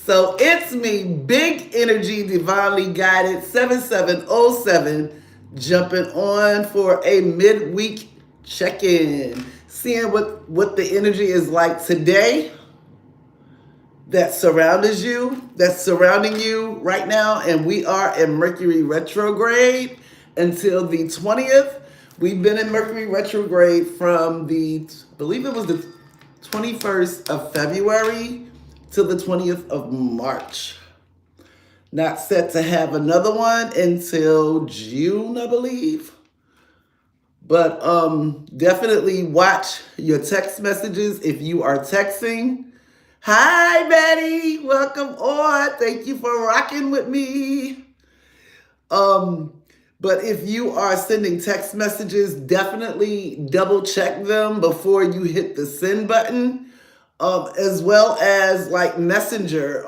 So it's me, Big Energy, Divinely Guided 7707, jumping on for a midweek check-in, seeing what the energy is like today that's surrounding you right now. And we are in Mercury retrograde until the 20th. We've been in Mercury retrograde from I believe it was the 21st of February till the 20th of March. Not set to have another one until June, I believe. But definitely watch your text messages if you are texting. Hi, Betty. Welcome on. Thank you for rocking with me. But if you are sending text messages, definitely double check them before you hit the send button. As well as like Messenger,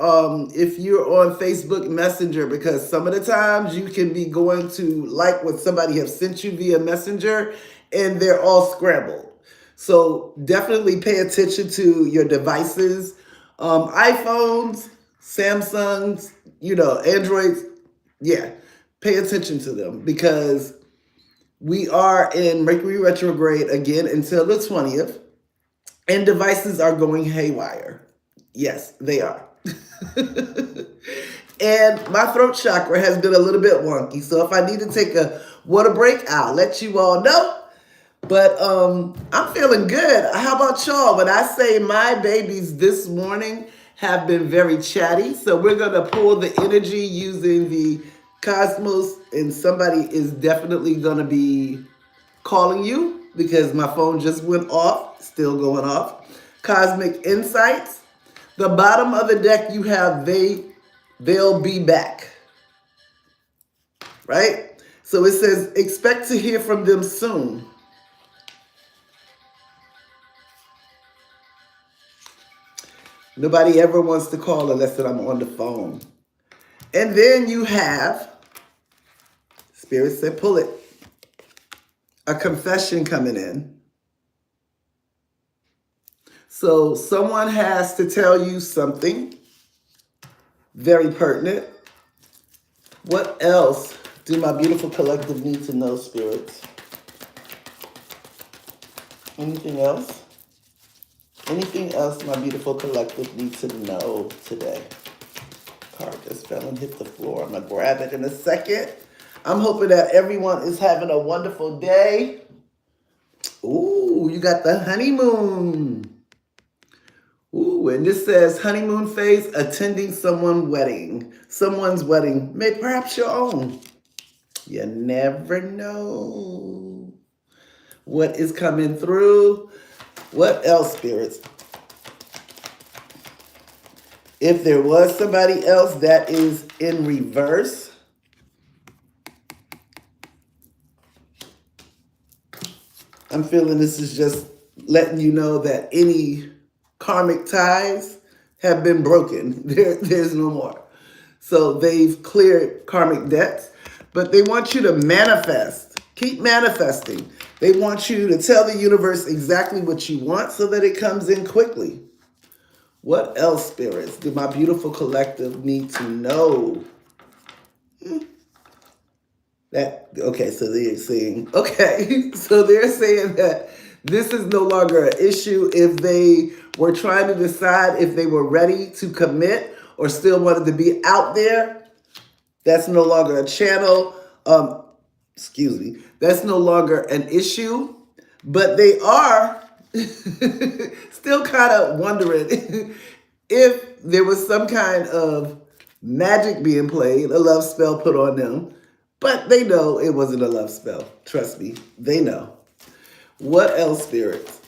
if you're on Facebook Messenger, because some of the times you can be going to like what somebody has sent you via Messenger and they're all scrambled. So definitely pay attention to your devices, iPhones, Samsungs, Androids. Yeah, pay attention to them because we are in Mercury retrograde again until the 20th. And devices are going haywire. Yes, they are. And my throat chakra has been a little bit wonky. So if I need to take a water break, I'll let you all know. But I'm feeling good. How about y'all? When I say my babies this morning have been very chatty. So we're going to pull the energy using the cosmos. And somebody is definitely going to be calling you because my phone just went off, still going off. Cosmic Insights. The bottom of the deck you have they'll be back. Right? So it says expect to hear from them soon. Nobody ever wants to call unless that I'm on the phone. And then you have Spirit said pull it. A confession coming in. So someone has to tell you something very pertinent. What else do my beautiful collective need to know, spirits? Anything else? Anything else my beautiful collective needs to know today? Card just fell and hit the floor. I'm going to grab it in a second. I'm hoping that everyone is having a wonderful day. Ooh, you got the honeymoon. Ooh, and this says honeymoon phase, attending someone's wedding, maybe perhaps your own. You never know what is coming through. What else, spirits? If there was somebody else that is in reverse, I'm feeling this is just letting you know that any karmic ties have been broken. There's no more. So they've cleared karmic debts, but they want you to manifest. Keep manifesting. They want you to tell the universe exactly what you want so that it comes in quickly. What else, spirits, do my beautiful collective need to know? So they're saying, so they're saying that this is no longer an issue if they were trying to decide if they were ready to commit or still wanted to be out there. That's no longer a channel. That's no longer an issue, but they are still kind of wondering if there was some kind of magic being played, a love spell put on them. But they know it wasn't a love spell. Trust me, they know. What else, spirits?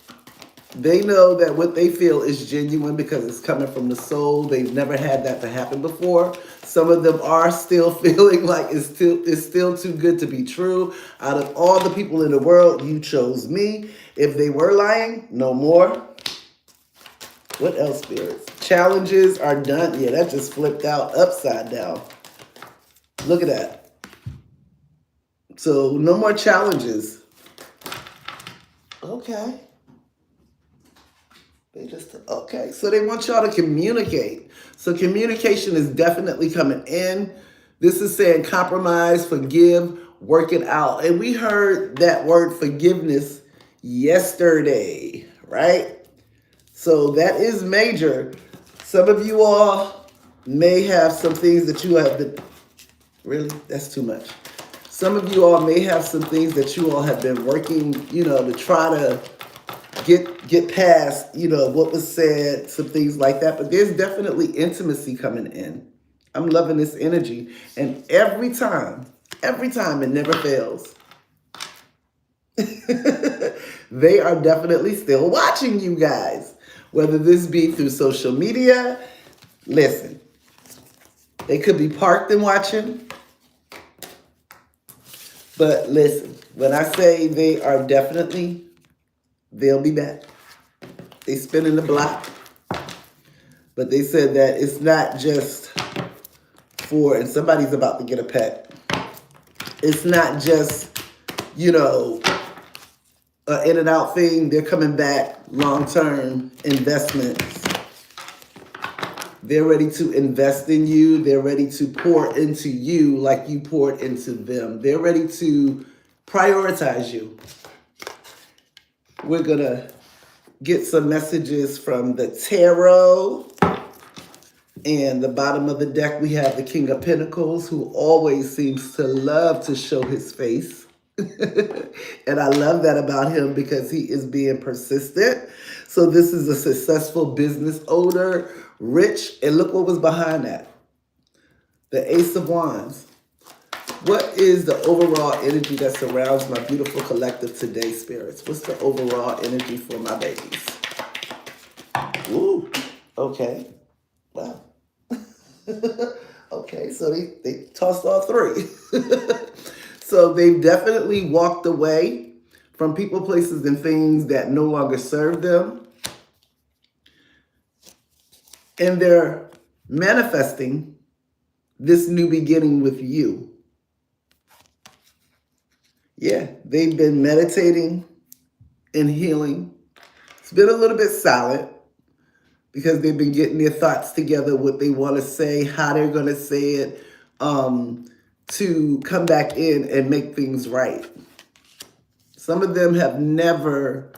They know that what they feel is genuine because it's coming from the soul. They've never had that to happen before. Some of them are still feeling like it's still too good to be true. Out of all the people in the world, you chose me. If they were lying, no more. What else, spirits? Challenges are done. Yeah, that just flipped out upside down. Look at that. So no more challenges. Okay. They just, okay. So they want y'all to communicate. So communication is definitely coming in. This is saying compromise, forgive, work it out. And we heard that word forgiveness yesterday, right? So that is major. Some of you all may have some things that you have been, really? That's too much. Some of you all may have some things that you all have been working, to try to get past, what was said, some things like that. But there's definitely intimacy coming in. I'm loving this energy. And every time, it never fails. They are definitely still watching you guys. Whether this be through social media, listen, they could be parked and watching. But listen, when I say they are definitely, they'll be back. They spinning the block. But they said that it's not just for, and somebody's about to get a pet. It's not just, an in and out thing. They're coming back, long-term investments. They're ready to invest in you. They're ready to pour into you like you poured into them. They're ready to prioritize you. We're going to get some messages from the tarot. And the bottom of the deck, we have the King of Pentacles, who always seems to love to show his face. And I love that about him because he is being persistent. So this is a successful business owner, rich. And look what was behind that. The Ace of Wands. What is the overall energy that surrounds my beautiful collective today, spirits? What's the overall energy for my babies? Ooh, okay. Wow. Okay, so they tossed all three. So they've definitely walked away from people, places, and things that no longer serve them. And they're manifesting this new beginning with you. Yeah, they've been meditating and healing. It's been a little bit silent because they've been getting their thoughts together, what they want to say, how they're going to say it, to come back in and make things right. Some of them have never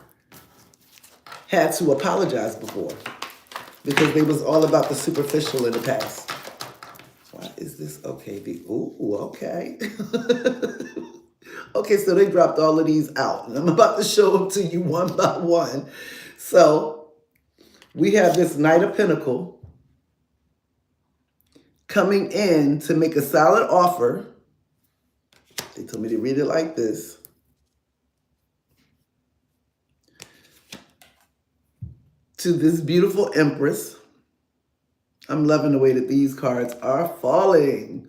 had to apologize before because they was all about the superficial in the past. Why is this? Okay, okay. Okay, so they dropped all of these out. And I'm about to show them to you one by one. So we have this Knight of Pentacles coming in to make a solid offer. They told me to read it like this. To this beautiful Empress. I'm loving the way that these cards are falling.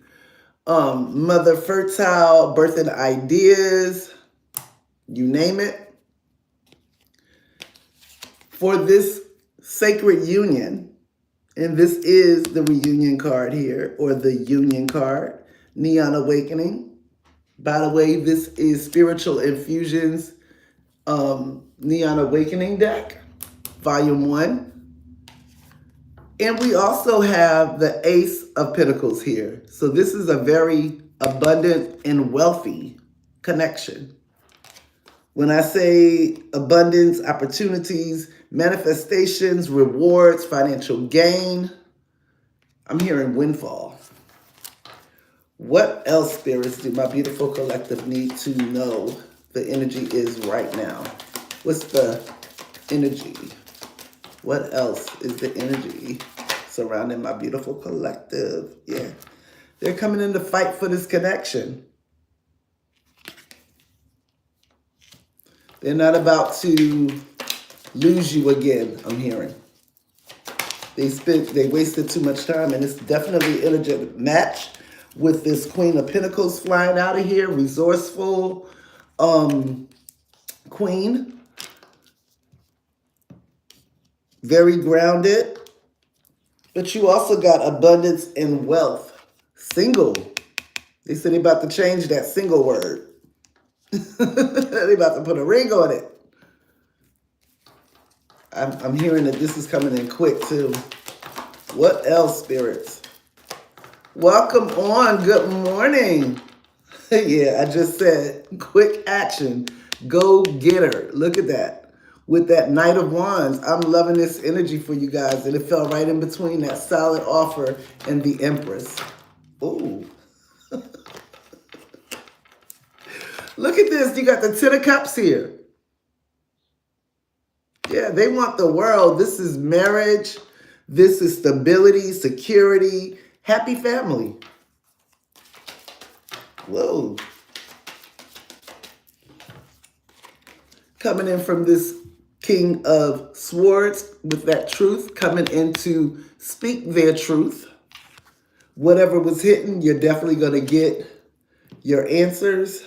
Mother fertile, birthing ideas, you name it. For this sacred union, and this is the reunion card here, or the union card, Neon Awakening. By the way, this is Spiritual Infusions Neon Awakening deck, Volume 1. And we also have the Ace of Pentacles here. So this is a very abundant and wealthy connection. When I say abundance, opportunities, manifestations, rewards, financial gain, I'm hearing windfall. What else, spirits, do my beautiful collective need to know the energy is right now? What's the energy? What else is the energy surrounding my beautiful collective? Yeah, they're coming in to fight for this connection. They're not about to lose you again, I'm hearing. They wasted too much time, and it's definitely an energetic match with this Queen of Pentacles flying out of here, resourceful queen. Very grounded. But you also got abundance and wealth. Single. They said they about to change that single word. They about to put a ring on it. I'm hearing that this is coming in quick too. What else, spirits? Welcome on. Good morning. Yeah, I just said quick action. Go get her. Look at that. With that Knight of Wands, I'm loving this energy for you guys. And it fell right in between that solid offer and the Empress. Ooh. Look at this. You got the Ten of Cups here. Yeah, they want the world. This is marriage. This is stability, security, happy family. Whoa. Coming in from this King of Swords with that truth, coming in to speak their truth. Whatever was hidden, you're definitely going to get your answers.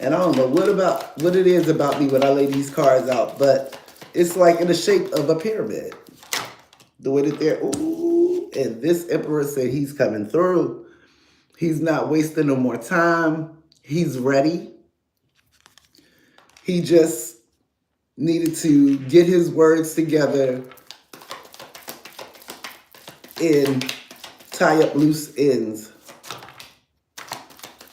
And I don't know what it is about me when I lay these cards out, but it's like in the shape of a pyramid. The way that they're, ooh, and this Emperor said he's coming through. He's not wasting no more time. He's ready. He just needed to get his words together and tie up loose ends.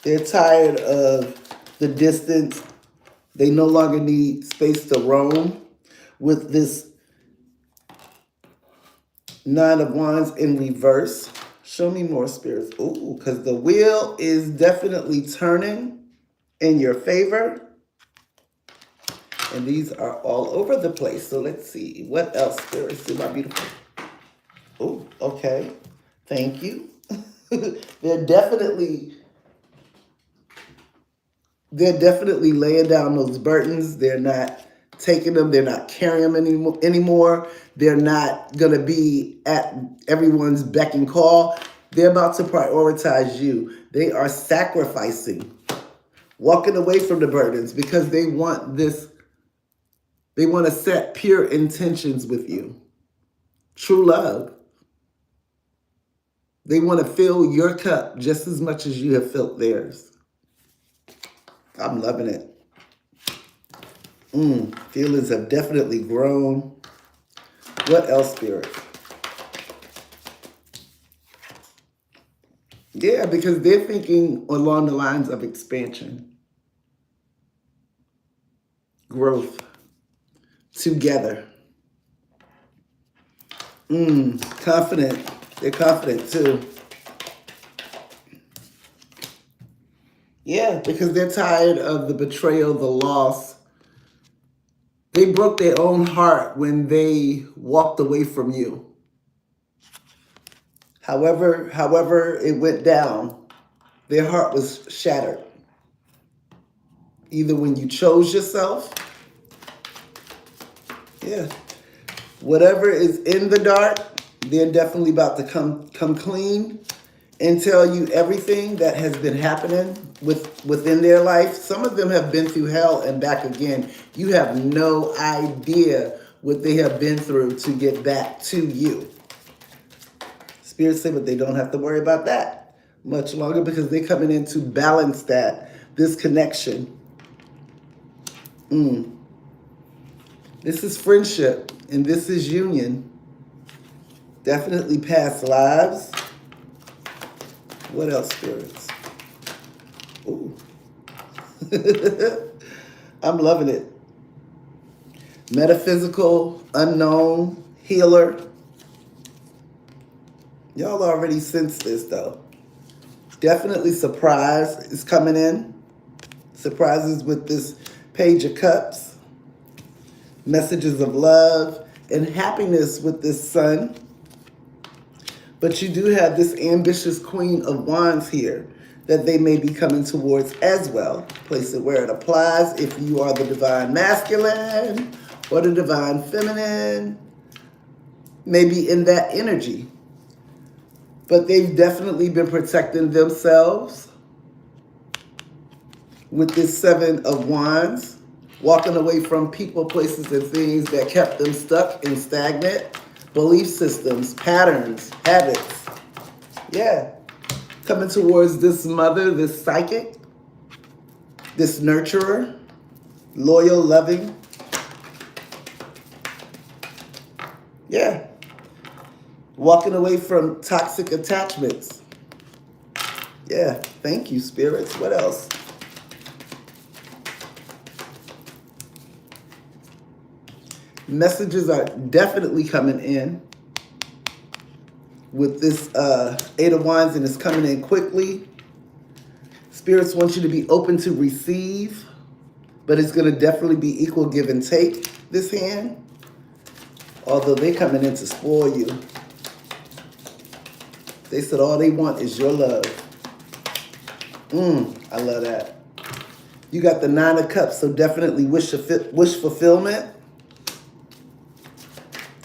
They're tired of the distance. They no longer need space to roam with this Nine of Wands in reverse. Show me more, spirits. Ooh, because the wheel is definitely turning in your favor. And these are all over the place. So let's see. What else, spirits? See my beautiful. Oh, okay. Thank you. They're definitely laying down those burdens. They're not taking them. They're not carrying them anymore. They're not going to be at everyone's beck and call. They're about to prioritize you. They are sacrificing, walking away from the burdens because they want this. They want to set pure intentions with you. True love. They want to fill your cup just as much as you have filled theirs. I'm loving it. Feelings have definitely grown. What else, Spirit? Yeah, because they're thinking along the lines of expansion, growth, together. Confident. They're confident too. Yeah, because they're tired of the betrayal, the loss. They broke their own heart when they walked away from you. However it went down, their heart was shattered. Either when you chose yourself, yeah, whatever is in the dark, they're definitely about to come clean and tell you everything that has been happening within their life. Some of them have been through hell and back again. You have no idea what they have been through to get back to you. Spirits say, but they don't have to worry about that much longer because they're coming in to balance this connection. This is friendship and this is union. Definitely past lives. What else, spirits? Ooh. I'm loving it. Metaphysical, unknown, healer. Y'all already sensed this, though. Definitely surprise is coming in. Surprises with this Page of Cups. Messages of love and happiness with this Sun. But you do have this ambitious Queen of Wands here that they may be coming towards as well. Place it where it applies if you are the divine masculine or the divine feminine. Maybe in that energy. But they've definitely been protecting themselves with this Seven of Wands. Walking away from people, places, and things that kept them stuck and stagnant. Belief systems, patterns, habits. Yeah. Coming towards this mother, this psychic, this nurturer, loyal, loving. Yeah. Walking away from toxic attachments. Yeah. Thank you, spirits. What else? Messages are definitely coming in with this Eight of Wands, and it's coming in quickly. Spirits want you to be open to receive, but it's going to definitely be equal give and take, this hand. Although they're coming in to spoil you. They said all they want is your love. I love that. You got the Nine of Cups, so definitely wish fulfillment.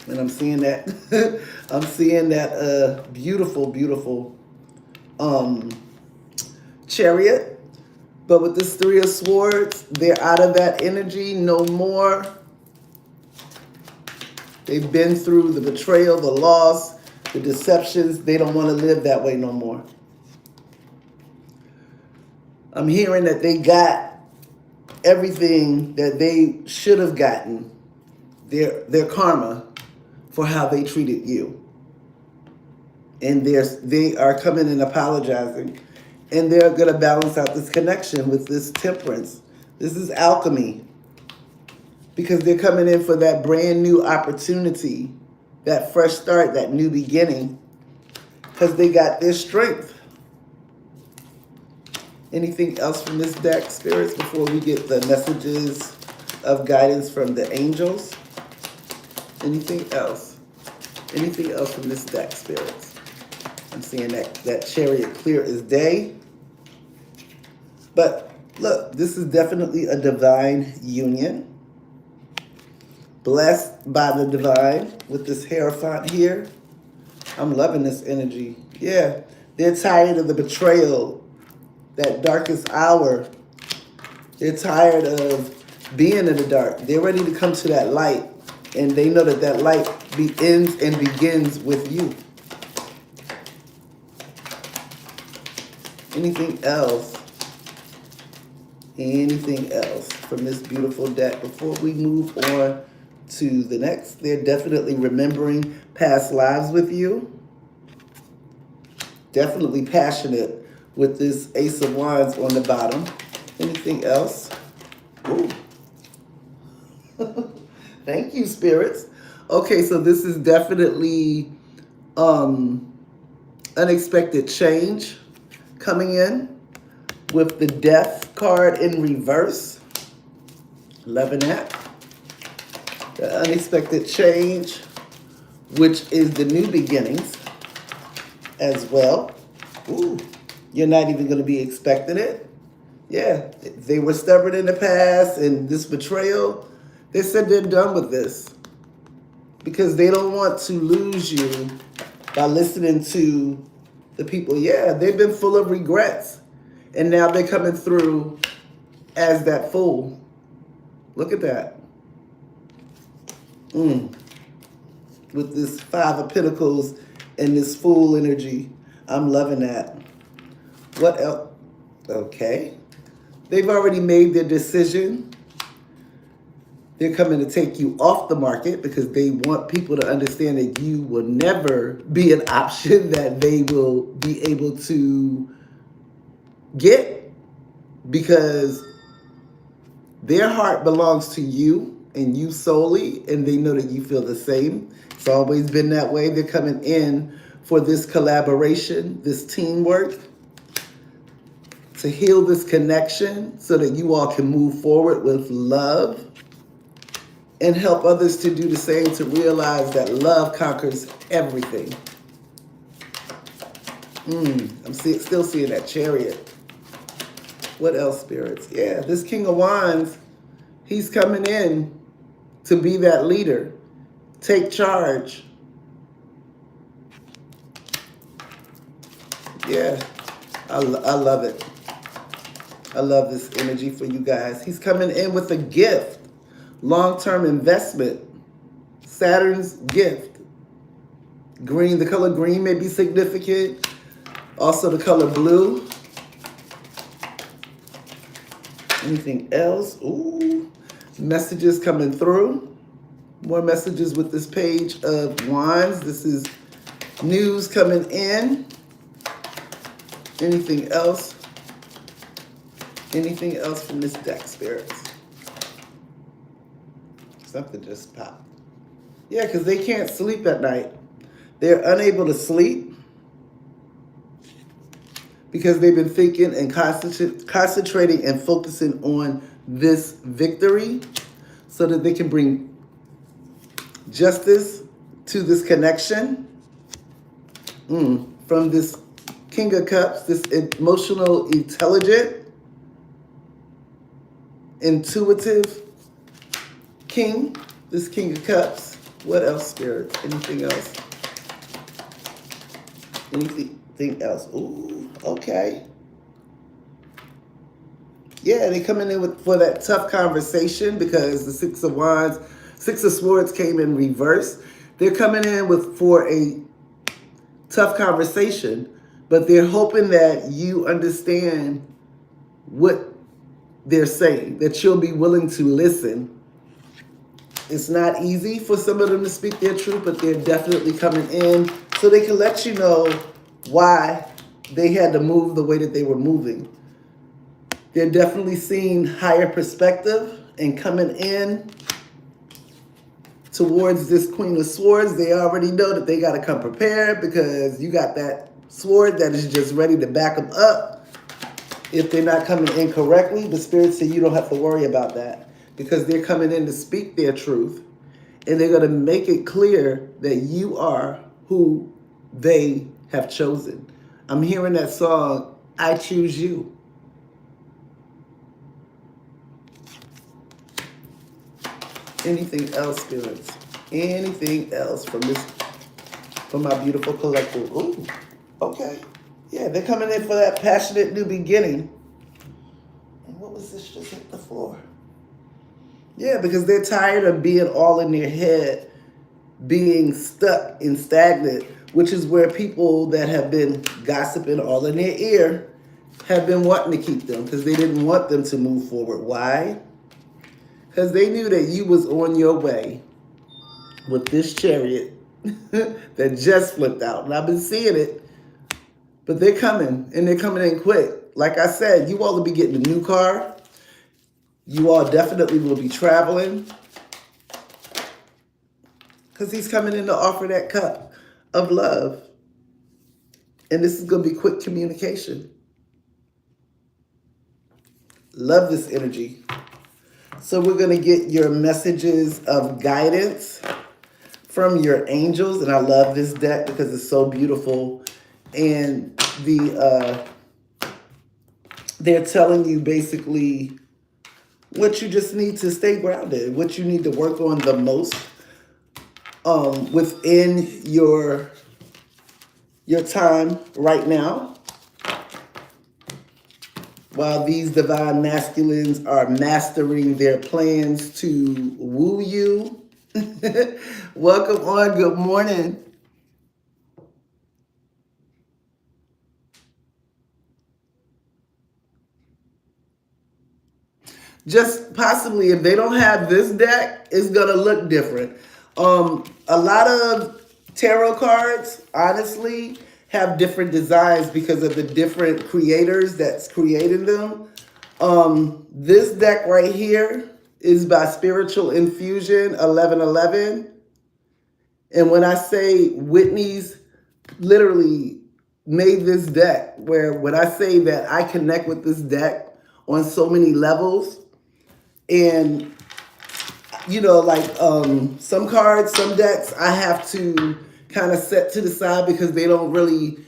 And I'm seeing that. I'm seeing that beautiful, beautiful Chariot. But with this Three of Swords, they're out of that energy no more. They've been through the betrayal, the loss, the deceptions. They don't want to live that way no more. I'm hearing that they got everything that they should have gotten, their karma for how they treated you. And they are coming and apologizing. And they're going to balance out this connection with this Temperance. This is alchemy. Because they're coming in for that brand new opportunity, that fresh start, that new beginning. Because they got their strength. Anything else from this deck, spirits, before we get the messages of guidance from the angels? Anything else? Anything else from this deck, spirits? I'm seeing that Chariot clear as day. But look, this is definitely a divine union. Blessed by the divine with this Hierophant here. I'm loving this energy. Yeah, they're tired of the betrayal, that darkest hour. They're tired of being in the dark. They're ready to come to that light. And they know that that light ends and begins with you. Anything else? Anything else from this beautiful deck before we move on to the next? They're definitely remembering past lives with you. Definitely passionate with this Ace of Wands on the bottom. Anything else? Ooh. Thank you, spirits. Okay, so this is definitely unexpected change coming in with the Death card in reverse. Loving that. The unexpected change, which is the new beginnings as well. Ooh, you're not even going to be expecting it. Yeah, they were stubborn in the past, and this betrayal, they said they're done with this because they don't want to lose you by listening to the people. Yeah, they've been full of regrets, and now they're coming through as that fool. Look at that. With this Five of Pentacles and this Fool energy. I'm loving that. What else? Okay. They've already made their decision. They're coming to take you off the market because they want people to understand that you will never be an option that they will be able to get, because their heart belongs to you and you solely, and they know that you feel the same. It's always been that way. They're coming in for this collaboration, this teamwork, to heal this connection so that you all can move forward with love and help others to do the same, to realize that love conquers everything. I'm still seeing that Chariot. What else, spirits? Yeah, this King of Wands, he's coming in to be that leader. Take charge. Yeah, I love it. I love this energy for you guys. He's coming in with a gift. Long-term investment. Saturn's gift. Green, the color green may be significant. Also the color blue. Anything else? Ooh, messages coming through. More messages with this page of wands. This is news coming in. Anything else? Anything else from this deck, spirits? Something just popped. Yeah, because they can't sleep at night. They're unable to sleep because they've been thinking and concentrating and focusing on this victory so that they can bring justice to this connection. From this King of Cups, this emotional, intelligent, intuitive king, this King of Cups. What else, Spirit? Anything else? Anything else? Ooh, okay. Yeah, they coming in for that tough conversation because the Six of Wands, Six of Swords came in reverse. They're coming in for a tough conversation, but they're hoping that you understand what they're saying, that you'll be willing to listen. It's not easy for some of them to speak their truth, but they're definitely coming in so they can let you know why they had to move the way that they were moving. They're definitely seeing higher perspective and coming in towards this Queen of Swords. They already know that they got to come prepared because you got that sword that is just ready to back them up if they're not coming in correctly. But Spirit said you don't have to worry about that because they're coming in to speak their truth and they're going to make it clear that you are who they have chosen. I'm hearing that song, I Choose You. Anything else, spirits? Anything else from my beautiful collective? Ooh, okay. Yeah, they're coming in for that passionate new beginning. And what was this just hit the floor? Yeah, because they're tired of being all in their head, being stuck and stagnant, which is where people that have been gossiping all in their ear have been wanting to keep them because they didn't want them to move forward. Why? Because they knew that you was on your way with this Chariot that just flipped out. And I've been seeing it, but they're coming, and they're coming in quick. Like I said, you all will be getting a new car. You all definitely will be traveling because he's coming in to offer that cup of love. And this is going to be quick communication. Love this energy. So we're going to get your messages of guidance from your angels. And I love this deck because it's so beautiful. And they're telling you basically what you just need to stay grounded, what you need to work on the most within your time right now. While these divine masculines are mastering their plans to woo you. Welcome on. Good morning. Just possibly, if they don't have this deck, it's going to look different. A lot of tarot cards, honestly, have different designs because of the different creators that's creating them. This deck right here is by Spiritual Infusion 1111. And when I say Whitney's literally made this deck, where when I say that I connect with this deck on so many levels, and you know, like some cards, some decks I have to kind of set to the side because they don't really,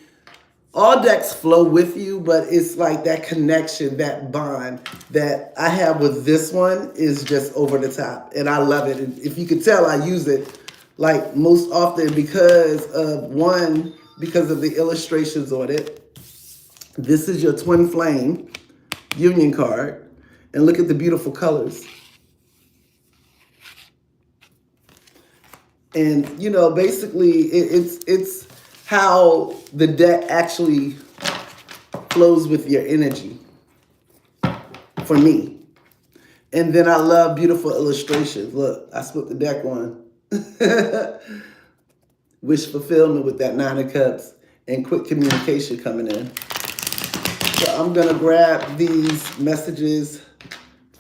all decks flow with you, but it's like that connection, that bond that I have with this one is just over the top. And I love it. And if you could tell, I use it like most often because of the illustrations on it. This is your twin flame union card. And look at the beautiful colors. And, you know, basically it's how the deck actually flows with your energy for me. And then I love beautiful illustrations. Look, I split the deck on wish fulfillment with that Nine of Cups and quick communication coming in. So I'm going to grab these messages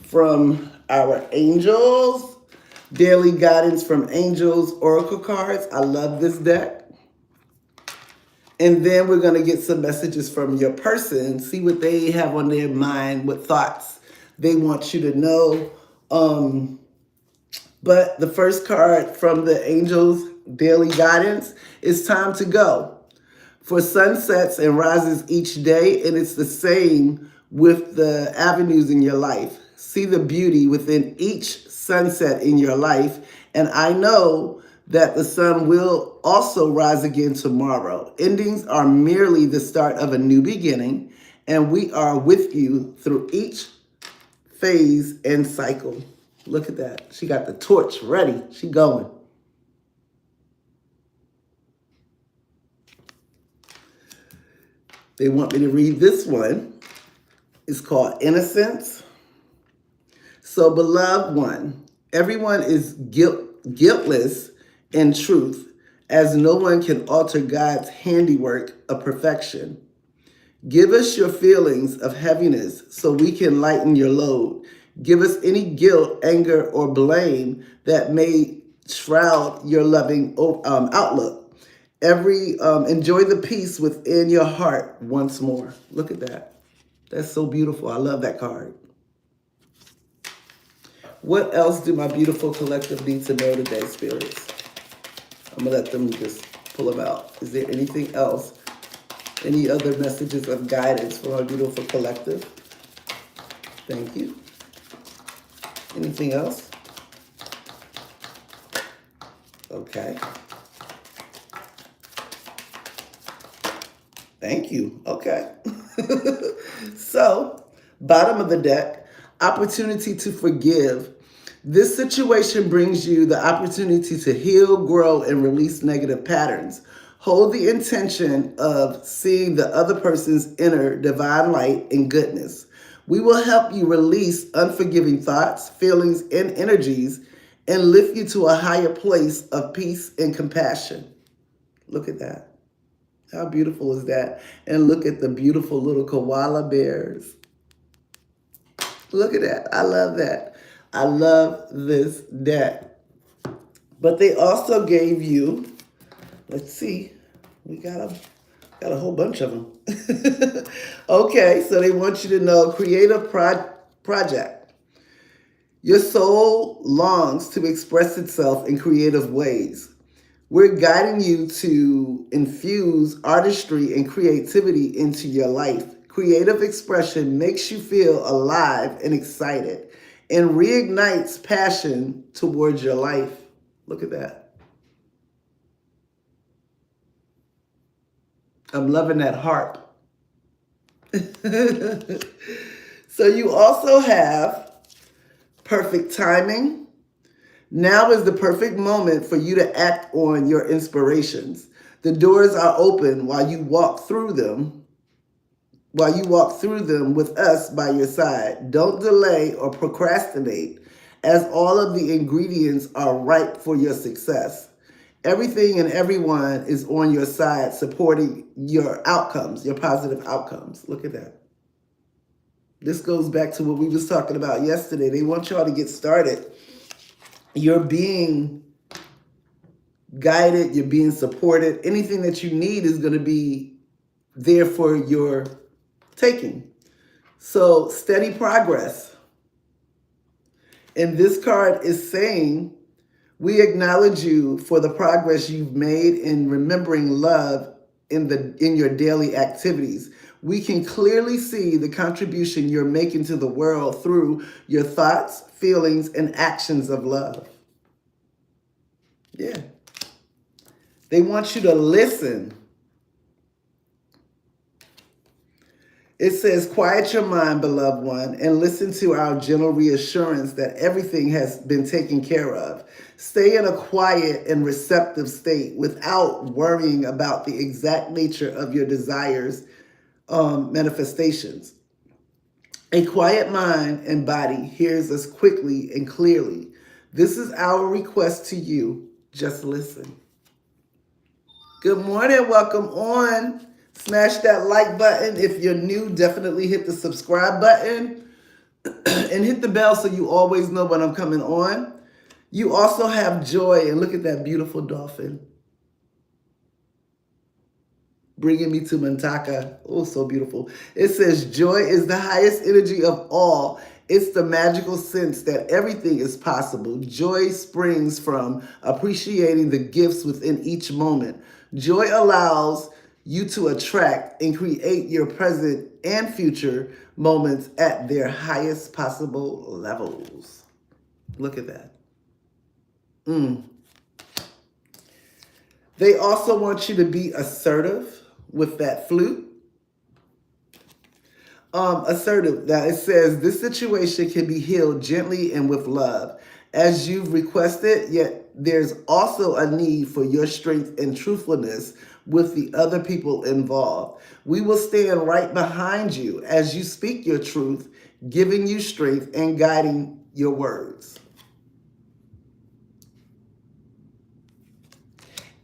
from our angels. Daily guidance from angels, oracle cards. I love this deck. And then we're going to get some messages from your person, see what they have on their mind, what thoughts they want you to know. But the first card from the angels, daily guidance, is time to go. For sunsets and rises each day, and it's the same with the avenues in your life. See the beauty within each sunset in your life, and I know that the sun will also rise again tomorrow. Endings are merely the start of a new beginning, and we are with you through each phase and cycle. Look at that. She got the torch ready. She going. They want me to read this one. It's called Innocence. So, beloved one, everyone is guiltless in truth, as no one can alter God's handiwork of perfection. Give us your feelings of heaviness so we can lighten your load. Give us any guilt, anger, or blame that may shroud your loving outlook. Enjoy the peace within your heart once more. Look at that. That's so beautiful. I love that card. What else do my beautiful collective need to know today, spirits? I'm going to let them just pull them out. Is there anything else? Any other messages of guidance for our beautiful collective? Thank you. Anything else? Okay. Thank you. Okay. So, bottom of the deck, opportunity to forgive. This situation brings you the opportunity to heal, grow, and release negative patterns. Hold the intention of seeing the other person's inner divine light and goodness. We will help you release unforgiving thoughts, feelings, and energies and lift you to a higher place of peace and compassion. Look at that. How beautiful is that? And look at the beautiful little koala bears. Look at that. I love that. I love this deck. But they also gave you, let's see, we got a whole bunch of them. Okay, so they want you to know, create a project. Your soul longs to express itself in creative ways. We're guiding you to infuse artistry and creativity into your life. Creative expression makes you feel alive and excited and reignites passion towards your life. Look at that. I'm loving that harp. So you also have perfect timing. Now is the perfect moment for you to act on your inspirations. The doors are open while you walk through them with us by your side. Don't delay or procrastinate, as all of the ingredients are ripe for your success. Everything and everyone is on your side, supporting your outcomes, your positive outcomes. Look at that. This goes back to what we was talking about yesterday. They want y'all to get started. You're being guided, you're being supported. Anything that you need is going to be there for your taking. So steady progress. And this card is saying, we acknowledge you for the progress you've made in remembering love in your daily activities. We can clearly see the contribution you're making to the world through your thoughts, feelings, and actions of love. Yeah. They want you to listen. It says, quiet your mind, beloved one, and listen to our gentle reassurance that everything has been taken care of. Stay in a quiet and receptive state without worrying about the exact nature of your desires, manifestations. A quiet mind and body hears us quickly and clearly. This is our request to you. Just listen. Good morning. Welcome on. Smash that like button. If you're new, definitely hit the subscribe button and hit the bell so you always know when I'm coming on. You also have joy, and look at that beautiful dolphin bringing me to Mantaka. Oh, so beautiful. It says, joy is the highest energy of all. It's the magical sense that everything is possible. Joy springs from appreciating the gifts within each moment. Joy allows you to attract and create your present and future moments at their highest possible levels. Look at that. They also want you to be assertive with that flute. Assertive. Now it says this situation can be healed gently and with love, as you've requested. Yet there's also a need for your strength and truthfulness with the other people involved. We will stand right behind you as you speak your truth, giving you strength and guiding your words.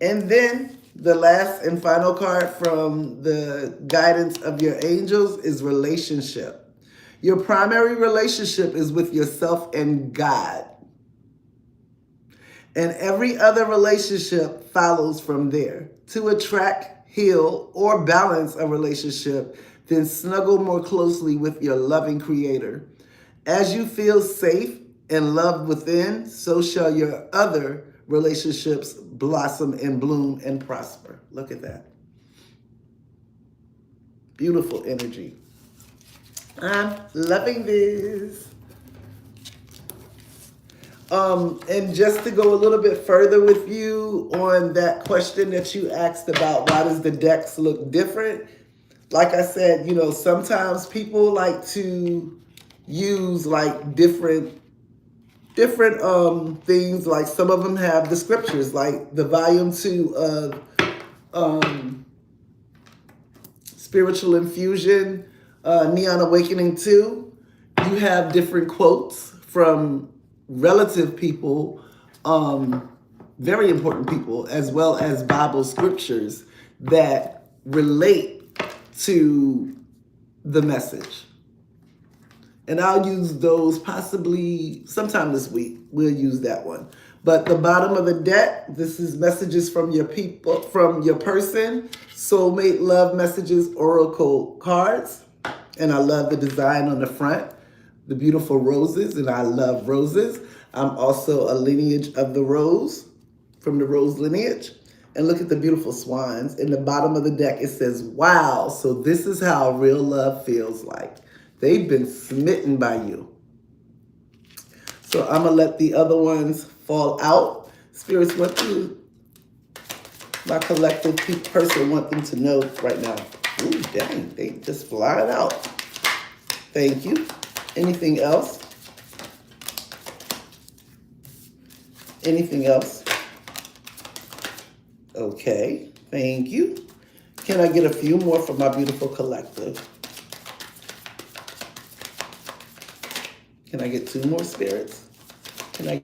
And then the last and final card from the guidance of your angels is relationship. Your primary relationship is with yourself and God. And every other relationship follows from there. To attract, heal, or balance a relationship, then snuggle more closely with your loving creator. As you feel safe and loved within, so shall your other relationships blossom and bloom and prosper. Look at that. Beautiful energy. I'm loving this. And just to go a little bit further with you on that question that you asked about why does the decks look different? Like I said, sometimes people like to use like different things. Like some of them have the scriptures, like the volume 2 of Spiritual Infusion, Neon Awakening 2. You have different quotes from relative people, very important people, as well as Bible scriptures that relate to the message. And I'll use those possibly sometime this week. We'll use that one. But the bottom of the deck, this is messages from your people, from your person, soulmate love messages, oracle cards. And I love the design on the front, the beautiful roses, and I love roses. I'm also a lineage of the rose, from the rose lineage. And look at the beautiful swans. In the bottom of the deck, it says, wow, so this is how real love feels like. They've been smitten by you. So I'm going to let the other ones fall out. Spirits, what do my collective person want them to know right now? Ooh, dang, they just flying out. Thank you. Anything else? Anything else? Okay, thank you. Can I get a few more from my beautiful collective? Can I get 2 more spirits? Can I?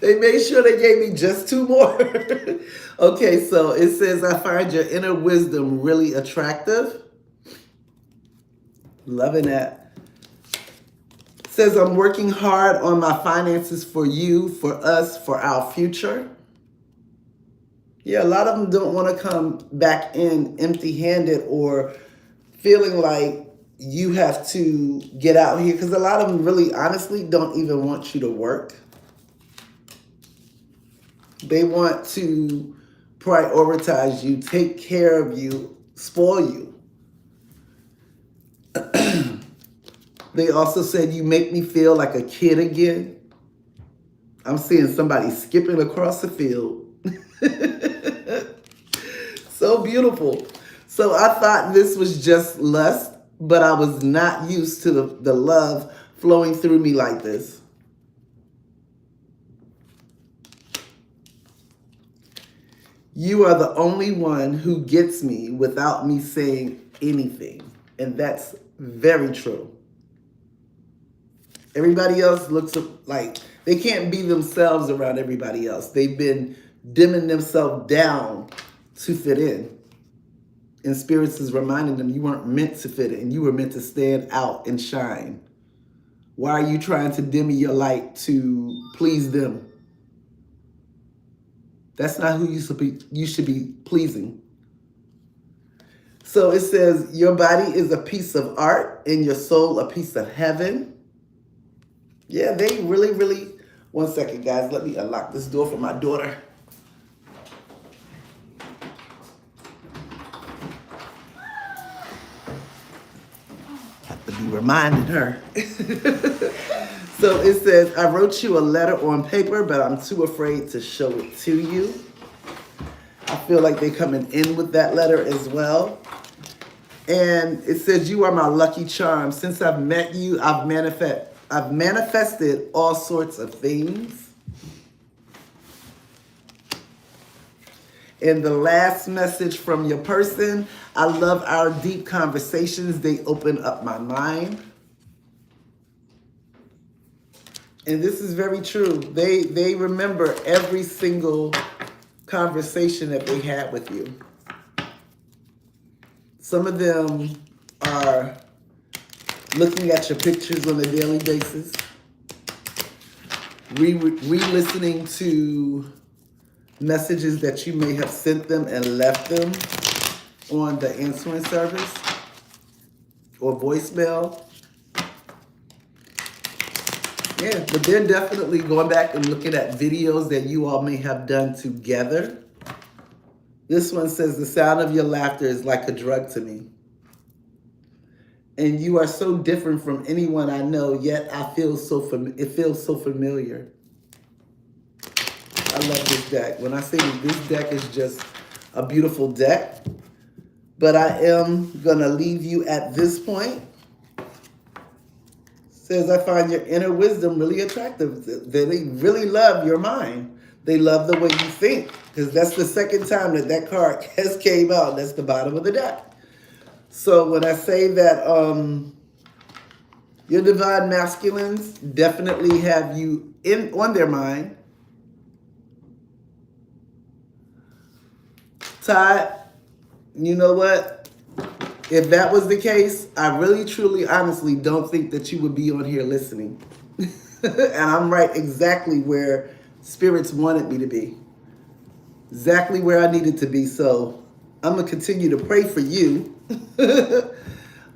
They made sure they gave me just 2 more. Okay, so it says, I find your inner wisdom really attractive. Loving that. It says, I'm working hard on my finances for you, for us, for our future. Yeah, a lot of them don't want to come back in empty-handed or feeling like you have to get out here, because a lot of them really honestly don't even want you to work. They want to prioritize you, take care of you, spoil you. They also said, you make me feel like a kid again. I'm seeing somebody skipping across the field. So beautiful. So I thought this was just lust, but I was not used to the love flowing through me like this. You are the only one who gets me without me saying anything. And that's very true. Everybody else looks like they can't be themselves around everybody else. They've been dimming themselves down to fit in. And spirits is reminding them you weren't meant to fit in. You were meant to stand out and shine. Why are you trying to dim your light to please them? That's not who you should be pleasing. So it says your body is a piece of art and your soul a piece of heaven. Yeah, they really, really. One second, guys. Let me unlock this door for my daughter. Have to be reminding her. So it says, I wrote you a letter on paper, but I'm too afraid to show it to you. I feel like they're coming in with that letter as well. And it says, you are my lucky charm. Since I've met you, I've manifested all sorts of things. And the last message from your person, I love our deep conversations. They open up my mind. And this is very true. They remember every single conversation that they had with you. Some of them are looking at your pictures on a daily basis, re-listening to messages that you may have sent them and left them on the answering service or voicemail. Yeah, but they're definitely going back and looking at videos that you all may have done together. This one says, the sound of your laughter is like a drug to me. And you are so different from anyone I know, yet it feels so familiar. I love this deck. When I say this deck is just a beautiful deck, but I am going to leave you at this point. Says, I find your inner wisdom really attractive. They really love your mind. They love the way you think, because that's the second time that card has came out. That's the bottom of the deck. So when I say that your divine masculines definitely have you on their mind, Todd, you know what? If that was the case, I really, truly, honestly don't think that you would be on here listening. And I'm right exactly where spirits wanted me to be. Exactly where I needed to be. So I'm going to continue to pray for you.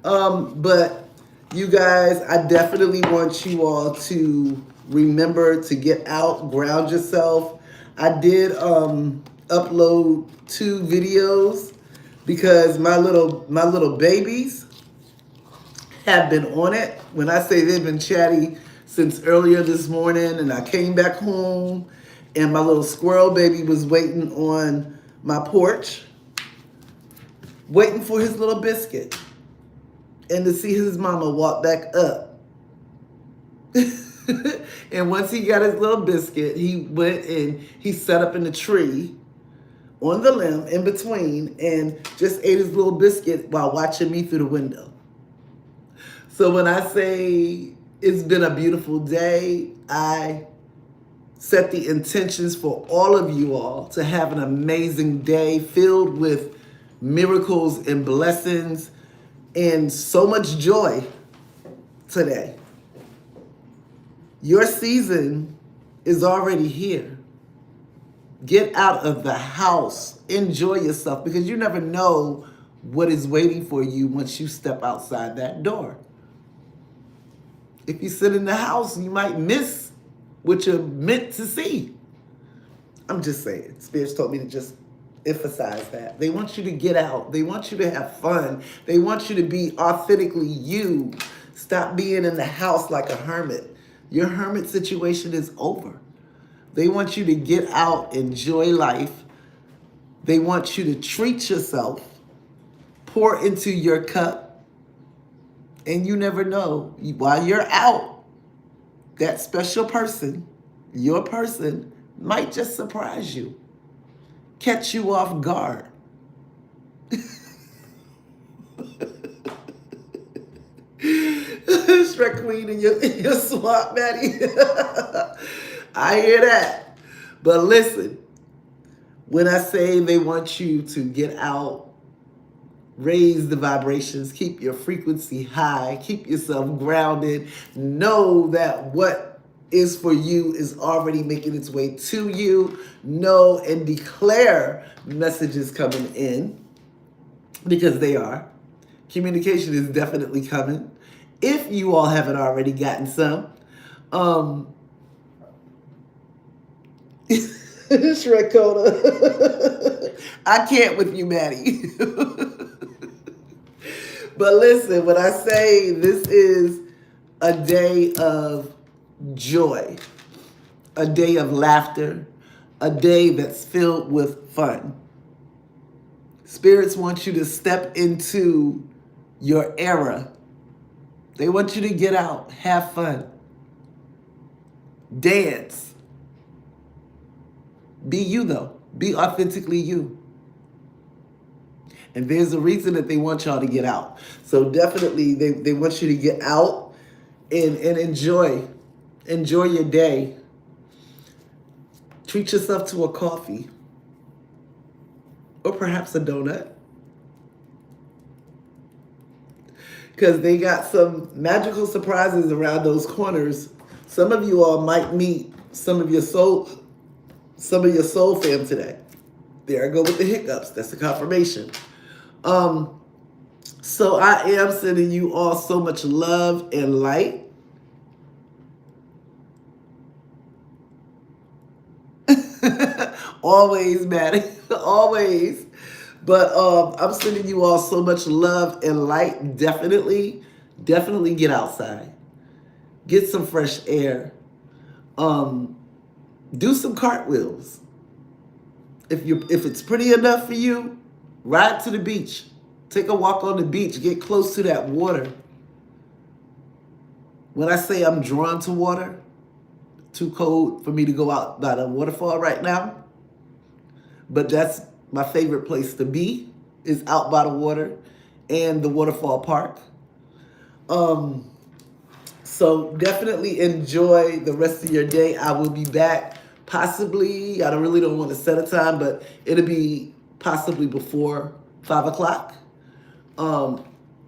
But you guys, I definitely want you all to remember to get out, ground yourself. I did upload 2 videos because my little babies have been on it. When I say they've been chatty since earlier this morning, and I came back home and my little squirrel baby was waiting on my porch, waiting for his little biscuit and to see his mama walk back up. And once he got his little biscuit, he went and he sat up in the tree on the limb in between and just ate his little biscuit while watching me through the window. So when I say it's been a beautiful day, I set the intentions for all of you all to have an amazing day filled with miracles and blessings and so much joy today. Your season is already here. Get out of the house. Enjoy yourself, because you never know what is waiting for you once you step outside that door. If you sit in the house, you might miss what you're meant to see. I'm just saying. Spirits told me to just emphasize that. They want you to get out. They want you to have fun. They want you to be authentically you. Stop being in the house like a hermit. Your hermit situation is over. They want you to get out, enjoy life. They want you to treat yourself, pour into your cup, and you never know. While you're out, that special person, your person, might just surprise you. catch you off guard. Shrek Queen in your swamp, Maddie. I hear that. But listen, when I say they want you to get out, raise the vibrations, keep your frequency high, keep yourself grounded, know that what is for you is already making its way to you. Know and declare messages coming in, because they are. Communication is definitely coming. If you all haven't already gotten some. Shrek Coda. I can't with you, Maddie. But listen, when I say this is a day of joy, a day of laughter, a day that's filled with fun. Spirits want you to step into your era. They want you to get out, have fun, dance. Be you, though. Be authentically you. And there's a reason that they want y'all to get out. So definitely they want you to get out and enjoy. Enjoy your day. Treat yourself to a coffee. Or perhaps a donut. Because they got some magical surprises around those corners. Some of you all might meet some of your soul fam today. There I go with the hiccups. That's the confirmation. So I am sending you all so much love and light. Always, Maddie. Always. But I'm sending you all so much love and light. Definitely get outside. Get some fresh air. Do some cartwheels. If it's pretty enough for you, ride to the beach. Take a walk on the beach. Get close to that water. When I say I'm drawn to water, too cold for me to go out by the waterfall right now. But that's my favorite place to be, is out by the water and the waterfall park. So definitely enjoy the rest of your day. I will be back possibly, I really don't want to set a time, but it'll be possibly before 5 o'clock.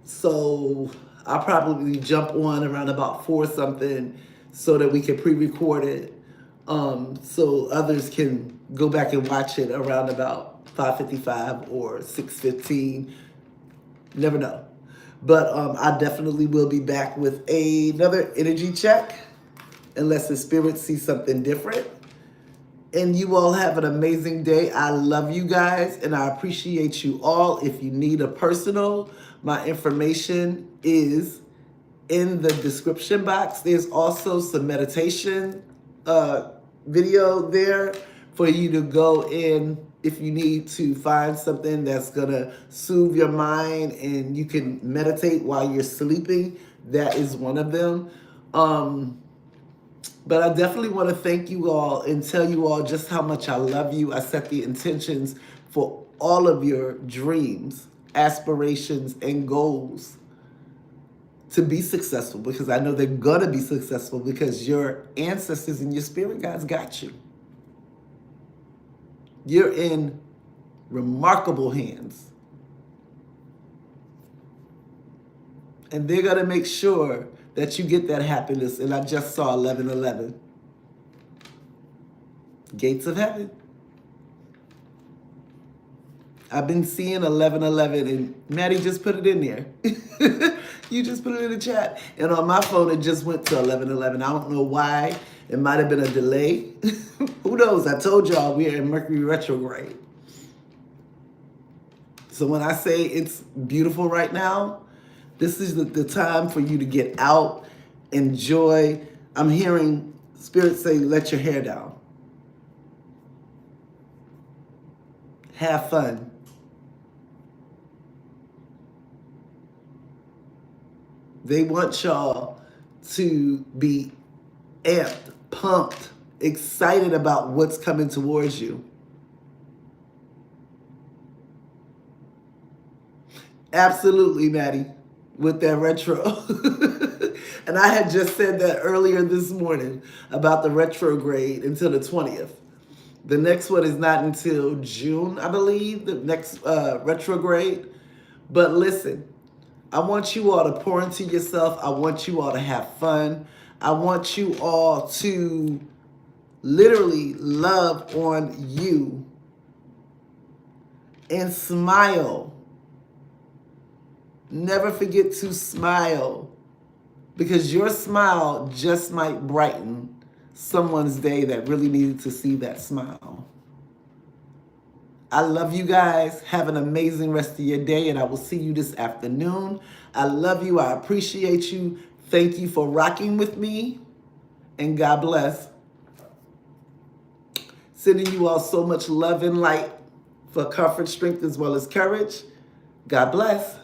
So I'll probably jump on around about 4 something so that we can pre-record it. So others can go back and watch it around about 5:55 or 6:15. Never know. But I definitely will be back with another energy check, unless the spirit sees something different. And you all have an amazing day. I love you guys, and I appreciate you all. If you need a personal, my information is in the description box. There's also some meditation video there for you to go in if you need to find something that's gonna soothe your mind and you can meditate while you're sleeping. That is one of them. But I definitely want to thank you all and tell you all just how much I love you. I set the intentions for all of your dreams, aspirations, and goals to be successful, because I know they're going to be successful because your ancestors and your spirit guides got you. You're in remarkable hands. And they're going to make sure that you get that happiness. And I just saw 1111. Gates of heaven. I've been seeing 1111, and Maddie just put it in there. You just put it in the chat. And on my phone, it just went to 1111. I don't know why. It might have been a delay. Who knows? I told y'all we're in Mercury retrograde. So when I say it's beautiful right now, this is the time for you to get out, enjoy. I'm hearing Spirit say, let your hair down. Have fun. They want y'all to be amped, pumped, excited about what's coming towards you. Absolutely, Maddie, with that retro. And I had just said that earlier this morning about the retrograde until the 20th. The next one is not until June, I believe, the next retrograde. But listen, I want you all to pour into yourself. I want you all to have fun. I want you all to literally love on you and smile. Never forget to smile, because your smile just might brighten someone's day that really needed to see that smile. I love you guys. Have an amazing rest of your day, and I will see you this afternoon. I love you. I appreciate you. Thank you for rocking with me, and God bless. Sending you all so much love and light for comfort, strength, as well as courage. God bless.